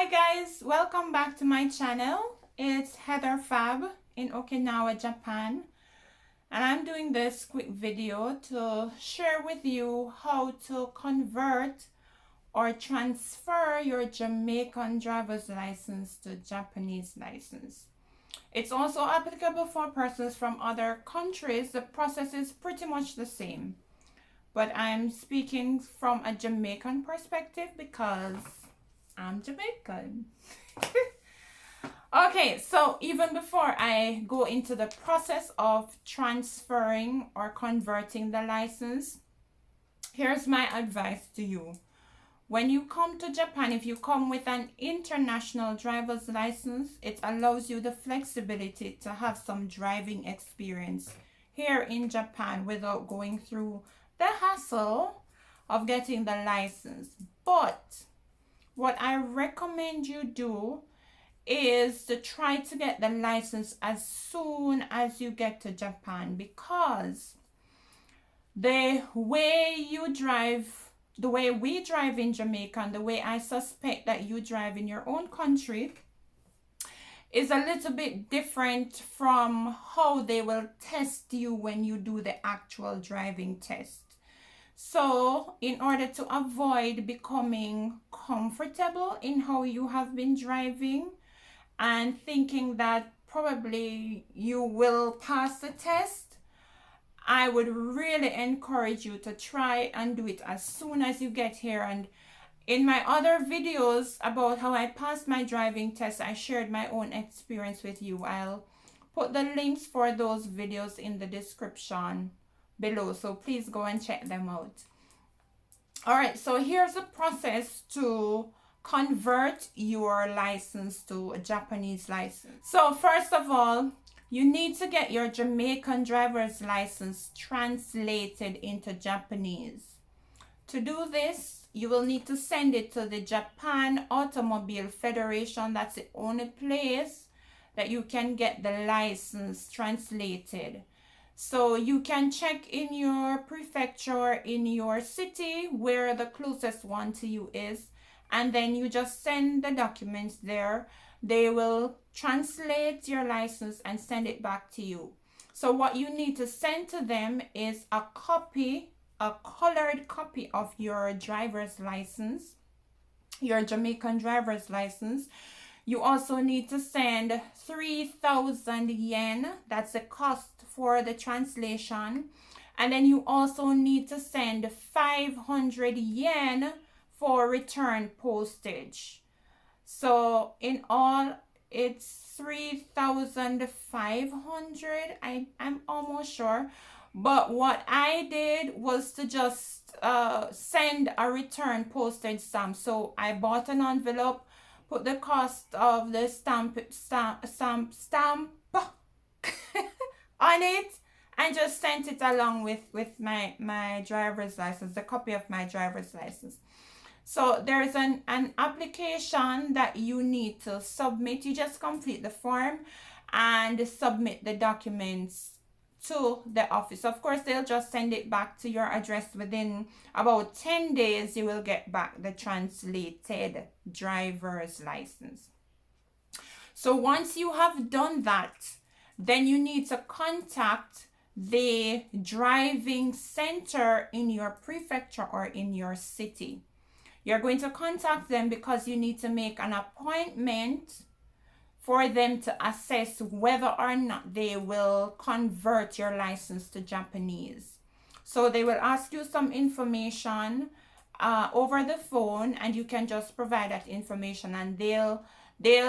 Hi guys, welcome back to my channel. It's Heather Fab in Okinawa, Japan, and I'm doing this quick video to share with you how to convert or transfer your Jamaican driver's license to Japanese license. It's also applicable for persons from other countries. The process is pretty much the same, but I'm speaking from a Jamaican perspective because I'm Jamaican. Okay, so even before I go into the process of transferring or converting the license, here's my advice to you. When you come to Japan, if you come with an international driver's license, it allows you the flexibility to have some driving experience here in Japan without going through the hassle of getting the license. But what I recommend you do is to try to get the license as soon as you get to Japan, because the way you drive, the way we drive in Jamaica, and the way I suspect that you drive in your own country is a little bit different from how they will test you when you do the actual driving test. So in order to avoid becoming comfortable in how you have been driving and thinking that probably you will pass the test, I would really encourage you to try and do it as soon as you get here. And in my other videos about how I passed my driving test, I shared my own experience with you. I'll put the links for those videos in the description below, so please go and check them out. All right, so here's the process to convert your license to a Japanese license. So first of all, you need to get your Jamaican driver's license translated into Japanese. To do this, you will need to send it to the Japan Automobile Federation. That's the only place that you can get the license translated. So you can check in your prefecture, in your city, where the closest one to you is, and then you just send the documents there. They will translate your license and send it back to you. So what you need to send to them is a copy, a colored copy of your driver's license, your Jamaican driver's license. You also need to send 3,000 yen. That's the cost for the translation. And then you also need to send 500 yen for return postage. So in all, it's 3,500. I'm almost sure. But what I did was to just send a return postage stamp. So I bought an envelope, put the cost of the stamp on it, and just sent it along with my driver's license, the copy of my driver's license. So there's an application that you need to submit. You just complete the form and submit the documents to the office. Of course, they'll just send it back to your address. Within about 10 days, you will get back the translated driver's license. So once you have done that, then you need to contact the driving center in your prefecture or in your city. You're going to contact them because you need to make an appointment for them to assess whether or not they will convert your license to Japanese. So they will ask you some information over the phone, and you can just provide that information, and they'll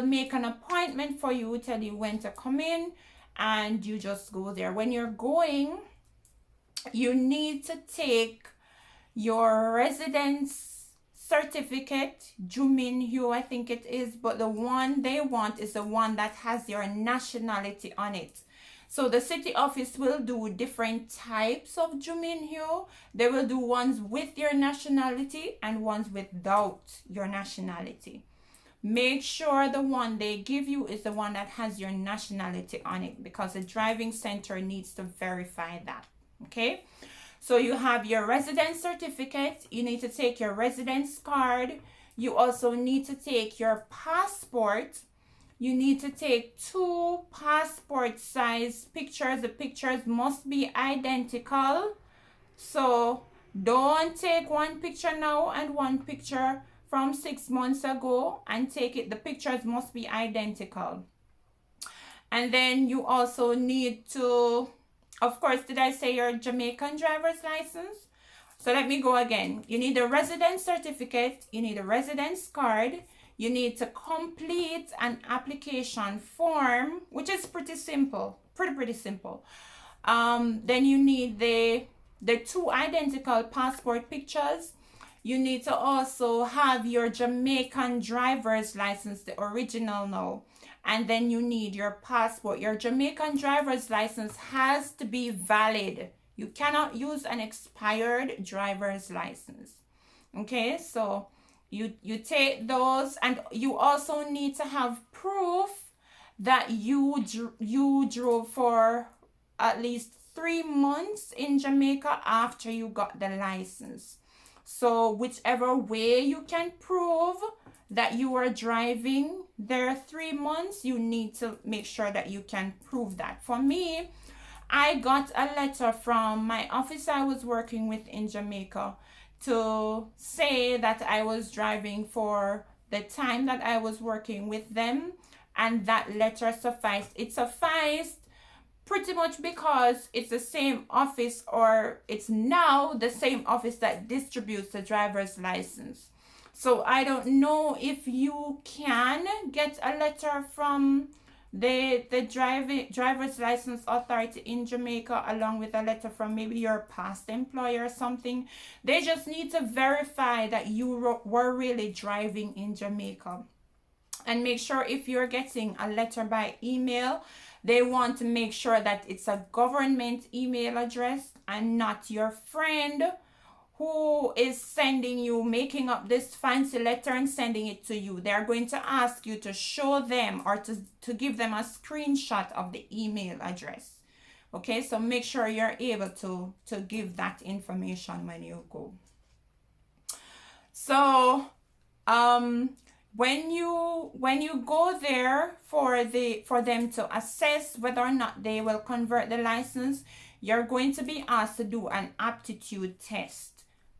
make an appointment for you, tell you when to come in, and you just go there. When you're going, you need to take your residence certificate, Juminhyo, I think it is, but the one they want is the one that has your nationality on it. So the city office will do different types of Juminhyo. They will do ones with your nationality and ones without your nationality. Make sure the one they give you is the one that has your nationality on it, because the driving center needs to verify that. Okay? So you have your residence certificate. You need to take your residence card, You also need to take your passport. You need to take 2 passport size pictures. The pictures must be identical. So don't take one picture now and one picture from 6 months ago and take it. The pictures must be identical. And then you also need to, of course, did I say your Jamaican driver's license? So let me go again. You need a residence certificate. You need a residence card. You need to complete an application form, which is pretty simple, pretty simple. Then you need the 2 identical passport pictures. You need to also have your Jamaican driver's license, the original now. And then you need your passport. Your Jamaican driver's license has to be valid. You cannot use an expired driver's license. Okay, so you take those, and you also need to have proof that you drove for at least 3 months in Jamaica after you got the license. So whichever way you can prove that you are driving there 3 months, you need to make sure that you can prove that. For me, I got a letter from my office I was working with in Jamaica to say that I was driving for the time that I was working with them, and that letter sufficed. It sufficed pretty much because it's the same office, or it's now the same office that distributes the driver's license. So I don't know if you can get a letter from the driver's license authority in Jamaica along with a letter from maybe your past employer or something. They just need to verify that you were really driving in Jamaica. And make sure if you're getting a letter by email, they want to make sure that it's a government email address and not your friend who is sending you, making up this fancy letter and sending it to you. They're going to ask you to show them or to give them a screenshot of the email address. Okay, so make sure you're able to give that information when you go. So when you go there for them to assess whether or not they will convert the license, you're going to be asked to do an aptitude test.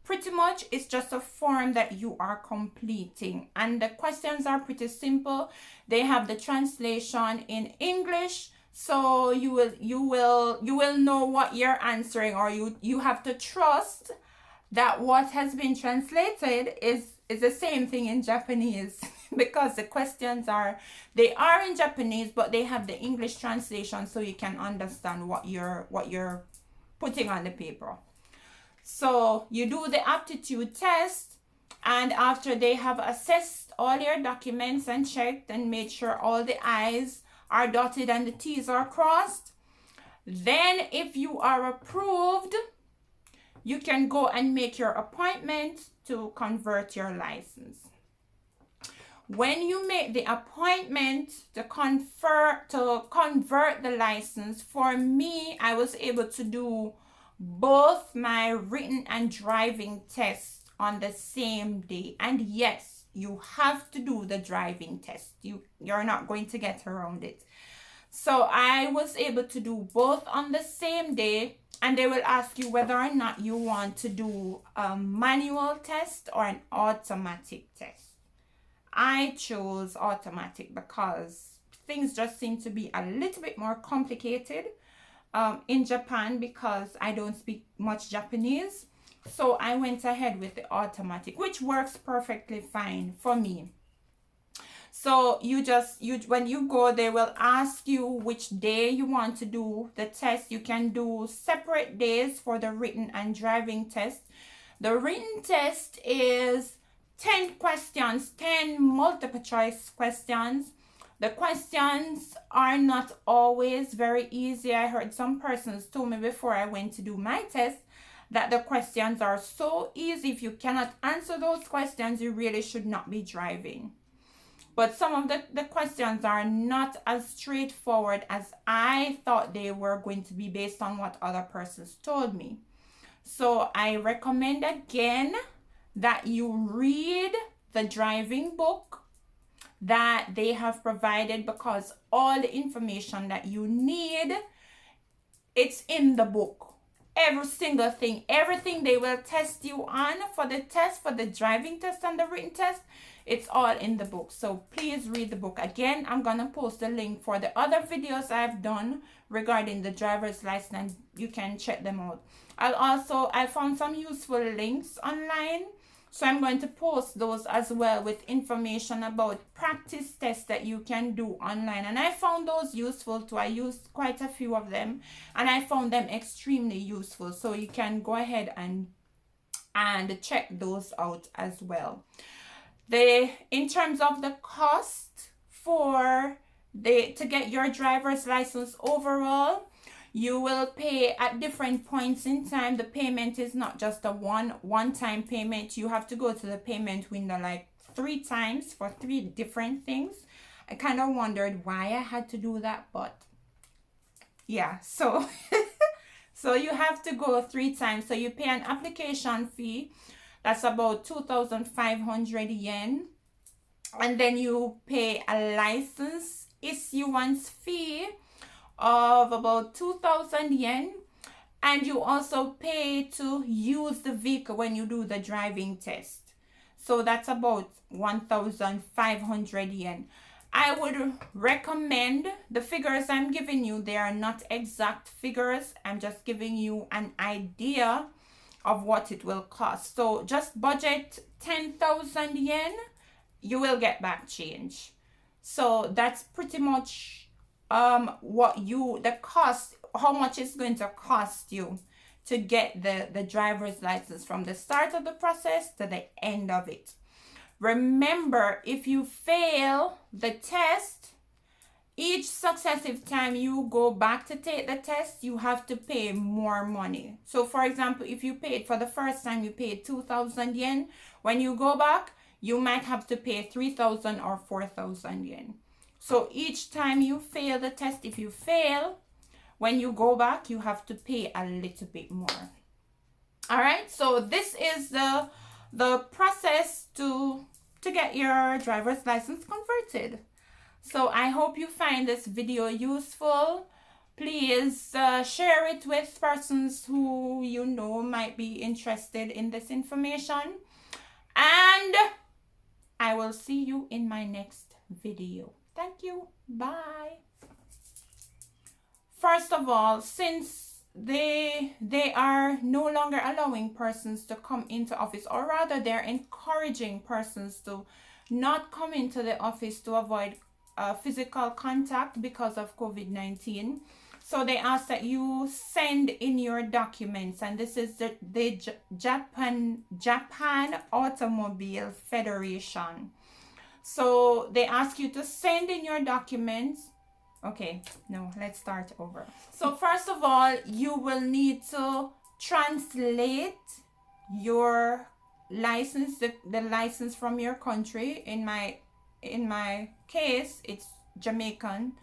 Pretty much it's just a form that you are completing, and the questions are pretty simple. They have the translation in English, so you will know what you're answering, or you have to trust that what has been translated is the same thing in Japanese because the questions are in Japanese, but they have the English translation so you can understand what you're putting on the paper. So you do the aptitude test, and after they have assessed all your documents and checked and made sure all the I's are dotted and the T's are crossed, then if you are approved, you can go and make your appointment to convert your license. When you make the appointment to convert the license, for me, I was able to do both my written and driving tests on the same day. And yes, you have to do the driving test. You're not going to get around it. So I was able to do both on the same day, and they will ask you whether or not you want to do a manual test or an automatic test. I chose automatic because things just seem to be a little bit more complicated in Japan because I don't speak much Japanese. So I went ahead with the automatic, which works perfectly fine for me. So when you go, they will ask you which day you want to do the test. You can do separate days for the written and driving test. The written test is 10 questions, 10 multiple choice questions. The questions are not always very easy. I heard some persons told me before I went to do my test that the questions are so easy. If you cannot answer those questions, you really should not be driving. But some of the questions are not as straightforward as I thought they were going to be based on what other persons told me. So I recommend again that you read the driving book that they have provided, because all the information that you need, it's in the book. Every single thing, everything they will test you on for the test, for the driving test and the written test, it's all in the book. So please read the book. Again, I'm gonna post the link for the other videos I've done regarding the driver's license. You can check them out. I found some useful links online, so I'm going to post those as well, with information about practice tests that you can do online. And I found those useful too. I used quite a few of them, and I found them extremely useful. So you can go ahead and check those out as well. In terms of the cost for to get your driver's license overall, you will pay at different points in time. The payment is not just a one-time payment. You have to go to the payment window like 3 times for 3 different things. I kind of wondered why I had to do that, but yeah, so so you have to go 3 times. So you pay an application fee. That's about 2,500 yen. And then you pay a license issuance fee of about 2,000 yen. And you also pay to use the vehicle when you do the driving test. So that's about 1,500 yen. I would recommend, the figures I'm giving you, they are not exact figures. I'm just giving you an idea of what it will cost. So just budget 10,000 yen. You will get back change. So that's pretty much the cost, how much it's going to cost you to get the driver's license from the start of the process to the end of it. Remember, if you fail the test, each successive time you go back to take the test, you have to pay more money. So for example, if you paid for the first time, you paid 2,000 yen. When you go back, you might have to pay 3,000 or 4,000 yen. So each time you fail the test, if you fail, when you go back, you have to pay a little bit more. All right, so this is the process to get your driver's license converted. So I hope you find this video useful. Please share it with persons who you know might be interested in this information. And I will see you in my next video. Thank you. Bye. First of all, since they are no longer allowing persons to come into office, or rather they're encouraging persons to not come into the office to avoid physical contact because of COVID-19. So they ask that you send in your documents, and this is the Japan Automobile Federation. So they ask you to send in your documents. Okay, no, let's start over. So first of all, you will need to translate your license, the license from your country. In my case, it's Jamaican.